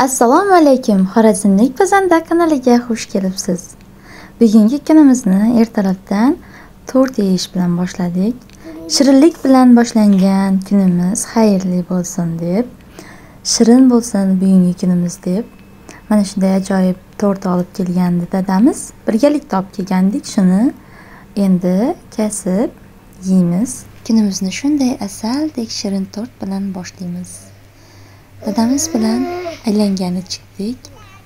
Assalomu alaykum, Xorazmlik pazanda kanaliga xush kelibsiz. Bugungi kunimizni ertalabdan tort yeyish bilan boshladik. Shirinlik bilan boshlangan kunimiz xayrli bo'lsin deb, shirin bo'lsin bugungi kunimiz deb, mana shunday ajoyib tort olib kelgandi dadamiz. Birgalikda olib kelgandik, shuni endi kesib yeymiz. Kunimizni shunday asaldek shirin tort bilan boshlaymiz. Dadamiz bilan aylangani chiqdik.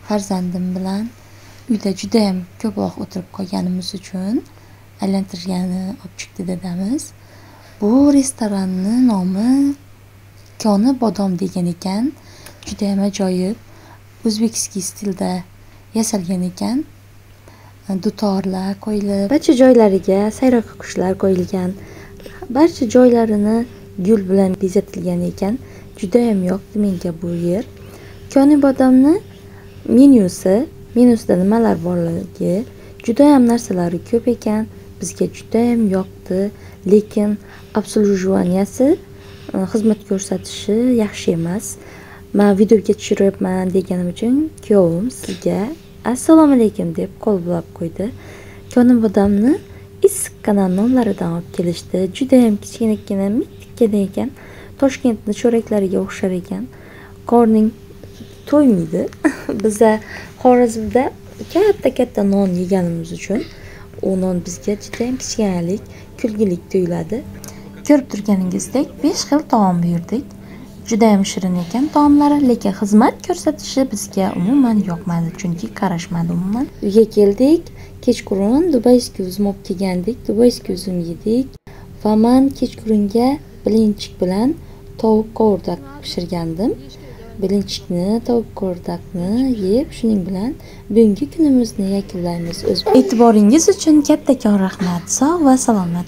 Farzandim bilan uyda juda ham ko'p vaqt o'tirib qolganimiz uchun aylantirgani olib chiqdi dadamiz. Bu restoranni nomi Koni bodom degan ekan. Juda ham ajoyib, o'zbekskiy stilda yasalgan ekan. Dutorlar qo'yilib, barcha joylariga sayroqi qushlar qo'yilgan. Barcha joylarini gul bilan bezatilgan ekan. Juda ham yoqdi menga bu yer. Koni bodomni menusida nimalar borligi, juda ham narsalari ko'p ekan. Bizga juda ham yoqdi, lekin obslujivaniyasi, xizmat ko'rsatishi yaxshi emas. Men videoga tushiryapman deganim uchun kuyovim sizga assalomu alaykum deb qo'l bulab qo'ydi. Koni bodomni issiqqina nonlaridan olib kelishdi. Juda ham kichkina mitkina ekan. Toshkentning cho'raklariga o'xshar ekan. Qorning to'ymaydi. Bizda Xorazmda katta non yeganimiz uchun u non bizga juda ham kichkinalik, kulgilik tuyuladi. Ko'rib turganingizdek 5 xil taom buyurdik. Juda ham shirin ekan taomlari, lekin xizmat ko'rsatishi bizga umuman yoqmadi, chunki qarashmadi umuman. Uyga keldik, kechqurun dubayskiy uzum olib kelgandik. Dubayskiy uzum yedik va men kechqurunga bilinchik bilan tovuq qovurdoq pishirgandim. Bilinchikni, tovuq qovurdoqni yeb, shuning bilan bugungi kunimizni yakunlaymiz. E'tiboringiz uchun kattakon rahmat. Sog' va salomat.